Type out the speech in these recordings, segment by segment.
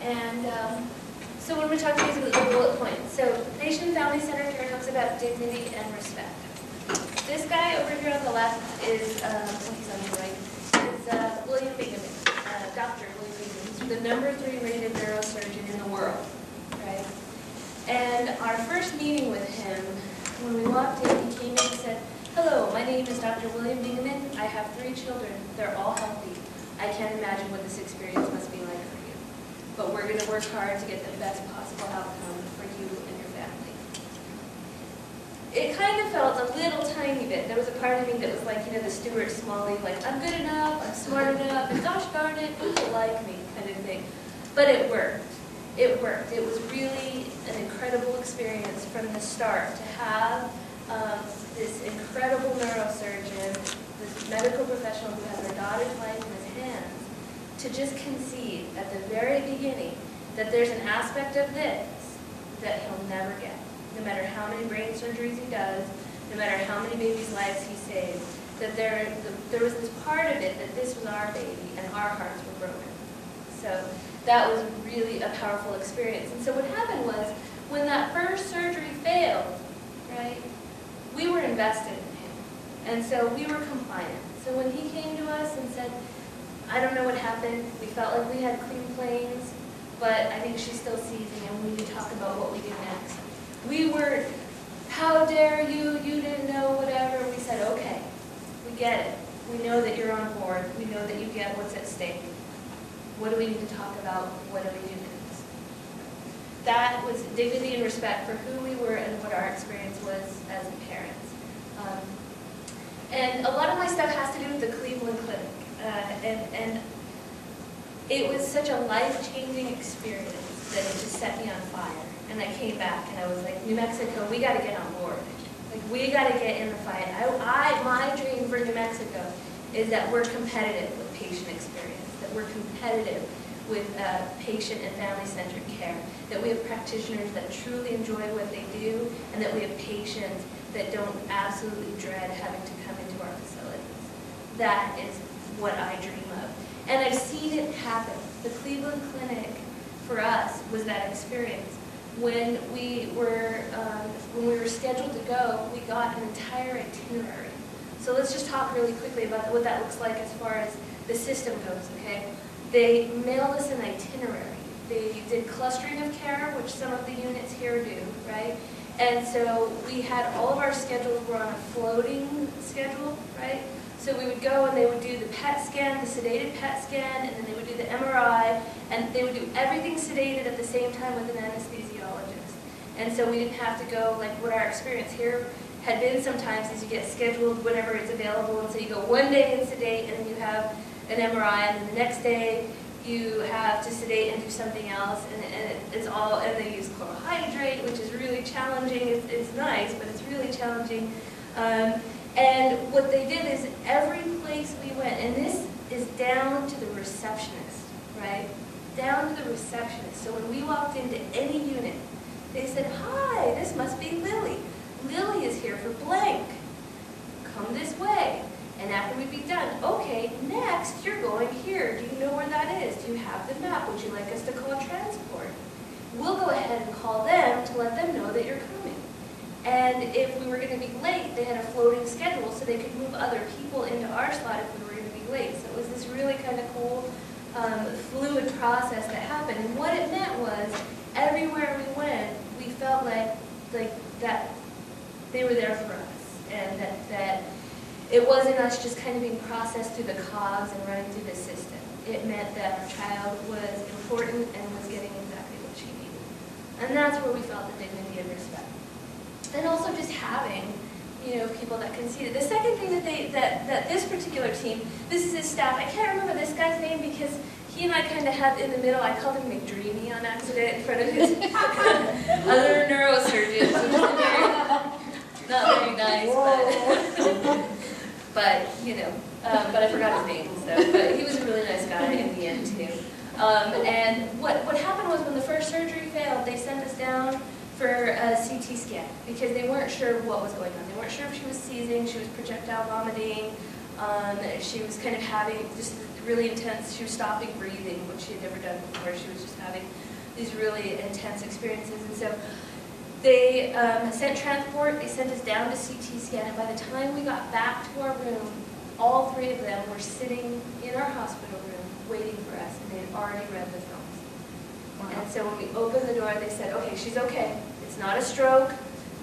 And so when we're talking basically the bullet points, so patient and family centered care talks about dignity and respect. This guy over here on the left is, he's on the right, is William Bingaman, Dr. William Bingaman. He's the #3 rated neurosurgeon in the world, right? And our first meeting with him, when we walked in, he came in and said, "Hello, my name is Dr. William Bingaman. I have 3 children. They're all healthy. I can't imagine what this experience must be like for you. But we're going to work hard to get the best possible outcome for you and your family." It kind of felt a little tiny bit. There was a part of me that was like, the Stuart Smalley, like, I'm good enough, I'm smart enough, and gosh darn it, people like me kind of thing. But it worked. It worked. It was really an incredible experience from the start to have this incredible neurosurgeon, this medical professional who has our daughter's life in his hands, to just concede at the very beginning that there's an aspect of this that he'll never get. No matter how many brain surgeries he does, no matter how many babies' lives he saves, that there was this part of it that this was our baby and our hearts were broken. So that was really a powerful experience. And so what happened was, when that first surgery failed, right, we were invested in him. And so we were compliant. So when he came to us and said, "I don't know what happened, we felt like we had clean planes, but I think she's still seizing and we need to talk about what we do next." We were, "How dare you, you didn't know, whatever." We said, "Okay, we get it. We know that you're on board. We know that you get what's at stake. What do we need to talk about? What do we do next?" That was dignity and respect for who we were and what our experience was as parents. And a lot of my stuff has to do with the Cleveland Clinic. And it was such a life-changing experience that it just set me on fire. And I came back and I was like, New Mexico, we got to get on board. Like, we got to get in the fight. My dream for New Mexico is that we're competitive with patient experience, that we're competitive with patient and family-centered care, that we have practitioners that truly enjoy what they do, and that we have patients that don't absolutely dread having to come into our facilities. That is what I dream of. And I've seen it happen. The Cleveland Clinic, for us, was that experience. When we were scheduled to go, we got an entire itinerary. So let's just talk really quickly about what that looks like as far as the system goes, okay? They mailed us an itinerary. They did clustering of care, which some of the units here do, right? And so we had all of our schedules were on a floating schedule, right? So we would go and they would do the PET scan, the sedated PET scan, and then they would do the MRI, and they would do everything sedated at the same time with an anesthesiologist. And so we didn't have to go, like what our experience here had been sometimes is you get scheduled whenever it's available, and so you go one day and sedate, and then you have an MRI, and then the next day you have to sedate and do something else, and it's all, and they use chlorohydrate, which is really challenging. It's nice, but it's really challenging. And what they did is every place we went, and this is down to the receptionist, right? Down to the receptionist. So when we walked into any unit, they said, "Hi, this must be Lily. Lily is here for blank. Come this way." And after we'd be done, "Okay, next you're going here. Do you know where that is? Do you have the map? Would you like us to call transport?" We'll go ahead and call them to let them know that you're coming. And if we were going to be late, they had a floating schedule so they could move other people into our slot if we were going to be late. So it was this really kind of cool, fluid process that happened. And what it meant was, everywhere we went, we felt like that they were there for us, and that it wasn't us just kind of being processed through the cogs and running through the system. It meant that our child was important and was getting exactly what she needed. And that's where we felt the dignity and respect. And also just having, people that conceded. The second thing that this particular team, this is his staff. I can't remember this guy's name because he and I kind of had in the middle, I called him McDreamy on accident in front of his other neurosurgeons, which is not very nice, but but I forgot his name. So, but he was a really nice guy in the end too. And what happened was when the first surgery failed, they sent us down for a CT scan because they weren't sure what was going on. They weren't sure if she was seizing, she was projectile vomiting, she was kind of having just really intense. She was stopping breathing, which she had never done before. She was just having these really intense experiences. And so they sent transport. They sent us down to CTCN. And by the time we got back to our room, all three of them were sitting in our hospital room waiting for us, and they had already read the films. Wow. And so when we opened the door, they said, okay, she's okay. It's not a stroke.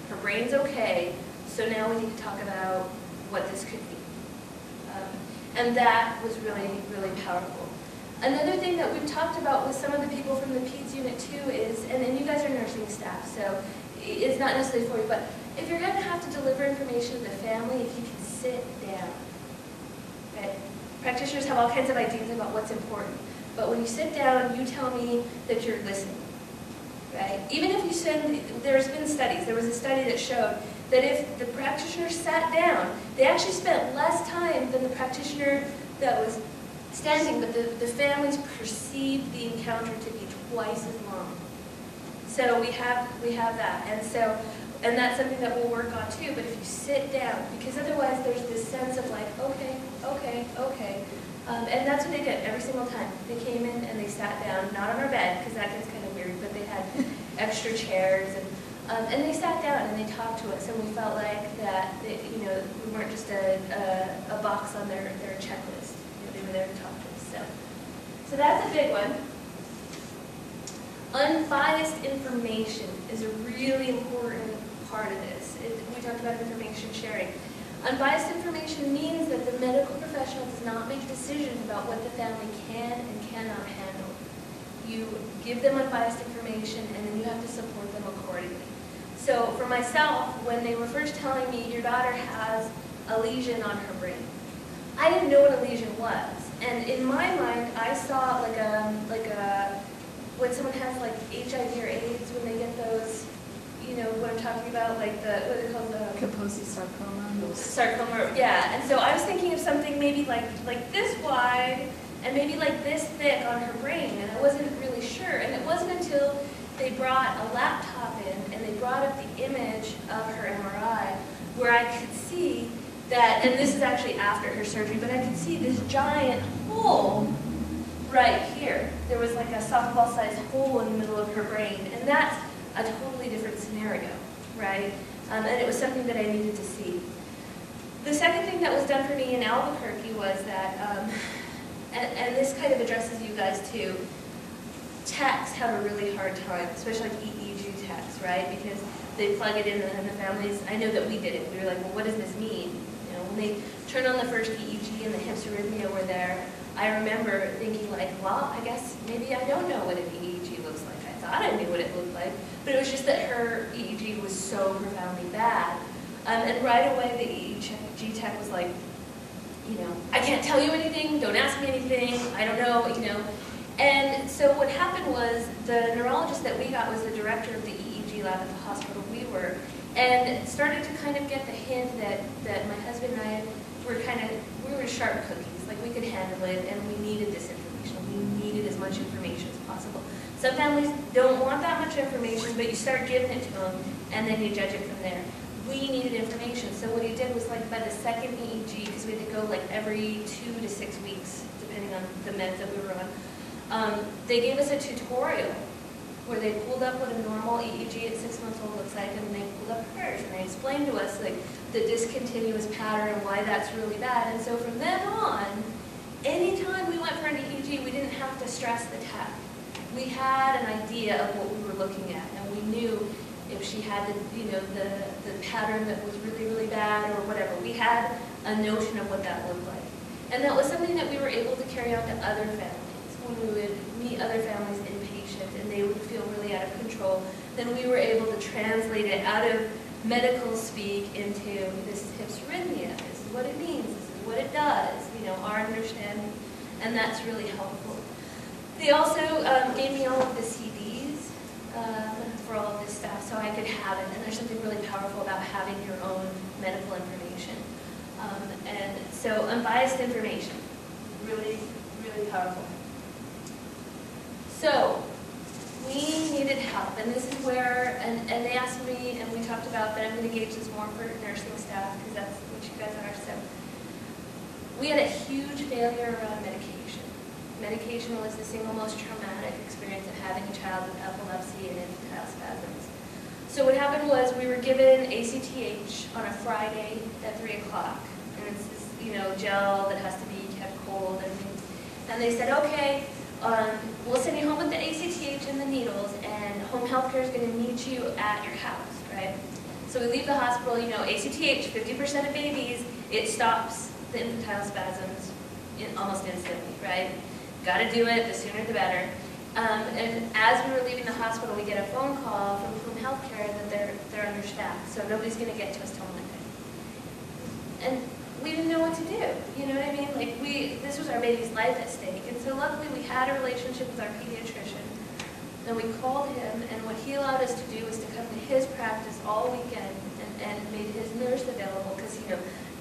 Her brain's okay. So now we need to talk about what this could be. And that was really, really powerful. Another thing that we've talked about with some of the people from the PEDS unit too is, and you guys are nursing staff, so it's not necessarily for you, but if you're going to have to deliver information to the family, if you can sit down. Right? Practitioners have all kinds of ideas about what's important, but when you sit down, you tell me that you're listening. Right? Even if you send, there's been studies, there was a study that showed that if the practitioner sat down, they actually spent less time than the practitioner that was standing, but the families perceived the encounter to be twice as long. So we have that, and that's something that we'll work on too. But if you sit down, because otherwise there's this sense of like, okay, and that's what they did every single time. They came in and they sat down, not on our bed because that gets kind of weird, but they had extra chairs and they sat down and they talked to us, and we felt like that we weren't just a box on their checklist. They were there to talk to us. So that's a big one. Unbiased information is a really important part of this. We talked about information sharing. Unbiased information means that the medical professional does not make decisions about what the family can and cannot handle. You give them unbiased information, and then you have to support them accordingly. So for myself, when they were first telling me, your daughter has a lesion on her brain, I didn't know what a lesion was. And in my mind, I saw like a when someone has like HIV or AIDS, when they get those, you know what I'm talking about, like what are they called? Kaposi sarcoma. Sarcoma, yeah. And so I was thinking of something maybe like this wide and maybe like this thick on her brain, and I wasn't really sure. And it wasn't until they brought a laptop in and they brought up the image of her MRI where I could see that, and this is actually after her surgery, but I could see this giant hole right here. There was like a softball-sized hole in the middle of her brain, and that's a totally different scenario, right? And it was something that I needed to see. The second thing that was done for me in Albuquerque was that, and this kind of addresses you guys too, techs have a really hard time, especially like EEG techs, right? Because they plug it in and the families, I know that we did it. We were like, well, what does this mean? You know, when they turned on the first EEG and the hypsarrhythmia were there, I remember thinking like, well, I guess maybe I don't know what an EEG looks like. I thought I knew what it looked like, but it was just that her EEG was so profoundly bad. And right away the EEG tech was like, I can't tell you anything, don't ask me anything, I don't know, And so what happened was the neurologist that we got was the director of the EEG lab at the hospital we were, and started to kind of get the hint that my husband and I we were sharp cookies. Like we could handle it, and we needed this information. We needed as much information as possible. Some families don't want that much information, but you start giving it to them, and then you judge it from there. We needed information, so what he did was like by the second EEG, because we had to go like every 2 to 6 weeks, depending on the meds that we were on, they gave us a tutorial where they pulled up what a normal EEG at 6 months old looks like, and they pulled up hers, and they explained to us like the discontinuous pattern and why that's really bad. And so from then on, anytime we went for an EEG, we didn't have to stress the tech. We had an idea of what we were looking at, and we knew if she had the pattern that was really, really bad or whatever. We had a notion of what that looked like. And that was something that we were able to carry out to other families. When we would meet other families inpatient and they would feel really out of control, then we were able to translate it out of medical speak into this is hypsarrhythmia, this is what it means, this is what it does, our understanding, and that's really helpful. They also gave me all of the CDs for all of this stuff so I could have it, and there's something really powerful about having your own medical information. And so unbiased information, really, really powerful. So we needed help, and this is where, and they asked me, and we talked about that I'm going to gauge this more for nursing staff, because that's what you guys are. So we had a huge failure around medication. medication was the single most traumatic experience of having a child with epilepsy and infantile spasms. So what happened was we were given ACTH on a Friday at 3 o'clock. And it's this, gel that has to be kept cold. And they said, okay, we'll send you home with the ACTH and the needles, and home health care is going to meet you at your house, right? So we leave the hospital, ACTH, 50% of babies, it stops the infantile spasms almost instantly, right? Got to do it, the sooner the better. And as we were leaving the hospital, we get a phone call from home health care that they're understaffed, so nobody's going to get to us till Monday. And we didn't know what to do, you know what I mean? Like, this was our baby's life at stake, and so luckily we had a relationship with our pediatrician, and we called him, and what he allowed us to do was to come to his practice all weekend and made his nurse available, because,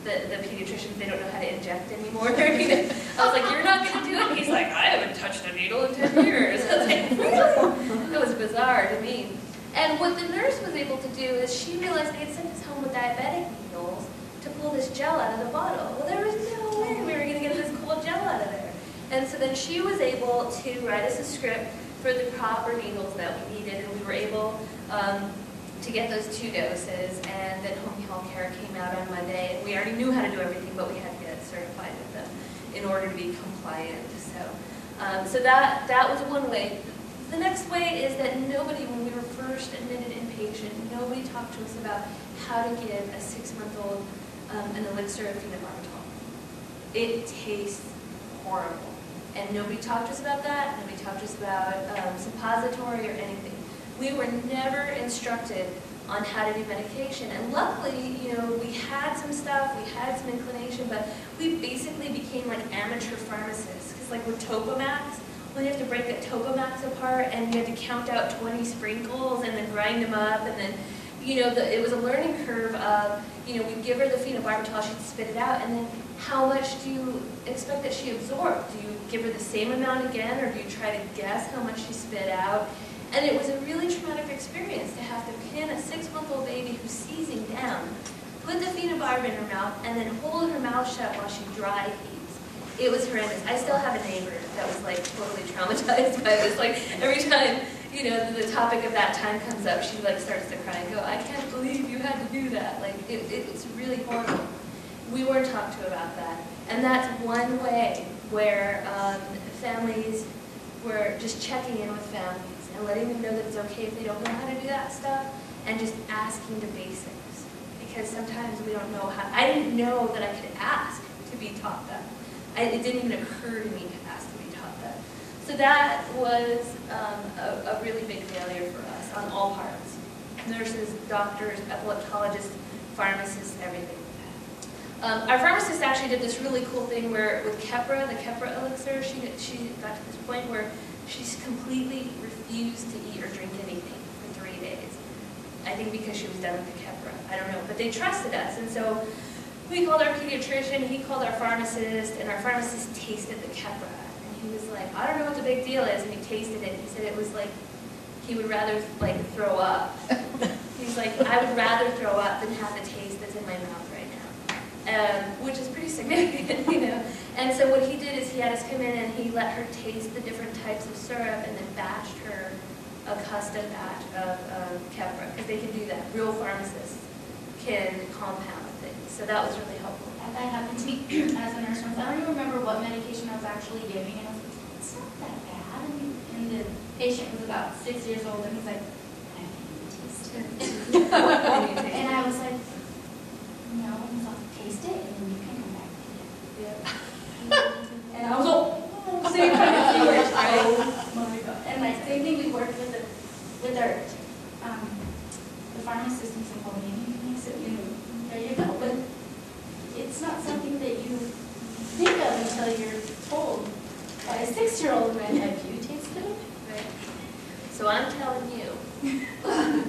the pediatricians, they don't know how to inject anymore. I was like, you're not going to do it? He's like, I haven't touched a needle in 10 years. I was like, really? It was bizarre to me. And what the nurse was able to do is she realized they had sent us home with diabetic needles to pull this gel out of the bottle. Well, there was no way we were going to get this cold gel out of there. And so then she was able to write us a script for the proper needles that we needed, and we were able to get those 2 doses, and then home health care came out on Monday, and we already knew how to do everything, but we had to get certified with them in order to be compliant. So that was one way. The next way is that nobody, when we were first admitted inpatient, nobody talked to us about how to give a 6-month-old an elixir of phenobarbital. It tastes horrible, and nobody talked to us about that. Nobody talked to us about suppository or anything. We were never instructed on how to do medication, and luckily, we had some stuff, we had some inclination, but we basically became like amateur pharmacists, because like with Topamax, when you have to break the Topamax apart, and you had to count out 20 sprinkles, and then grind them up, and then, it was a learning curve of, we'd give her the phenobarbital, she'd spit it out, and then how much do you expect that she absorbed? Do you give her the same amount again, or do you try to guess how much she spit out? And it was a really traumatic experience to have to pin a 6-month-old baby who's seizing down, put the phenobarb in her mouth, and then hold her mouth shut while she dry heaves. It was horrendous. I still have a neighbor that was like totally traumatized by this. Like every time, the topic of that time comes up, she like starts to cry and go, I can't believe you had to do that. Like it was really horrible. We weren't talked to about that. And that's one way where families were just checking in with families and letting them know that it's okay if they don't know how to do that stuff, and just asking the basics. Because sometimes we don't know how. I didn't know that I could ask to be taught that. It didn't even occur to me to ask to be taught that. So that was a really big failure for us on all parts. Nurses, doctors, epileptologists, pharmacists, everything. Our pharmacist actually did this really cool thing where with Keppra, the Keppra elixir, she got to this point where she's completely refused to eat or drink anything for 3 days. I think because she was done with the Keppra. I don't know. But they trusted us. And so we called our pediatrician, he called our pharmacist, and our pharmacist tasted the Keppra. And he was like, I don't know what the big deal is. And he tasted it. He said it was like, he would rather like throw up. He's like, I would rather throw up than have the taste that's in my mouth right now. Which is pretty significant, And so what he did is he had us come in and he let her taste the different types of syrup and then batched her a custom batch of Keppra, because they can do that. Real pharmacists can compound things. So that was really helpful. That happened to me as a nurse once. I don't even remember what medication I was actually giving, and I was like, it's not that bad. And the patient was about 6 years old, and he's like, I can't even taste it. And I was like, no, and he's like, taste it, and then you can come back to it. Yeah. And I was like, oh, same kind of keywords, right? Oh my god. And like same thing, we worked with our the pharmacist and said, well, maybe you can sit, there you go. But it's not something that you think of until you're told by a 6-year-old man, have you tasted it? Right. So I'm telling you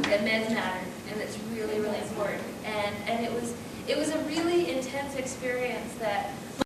that meds matter, and it's really, really important. And it was a really intense experience that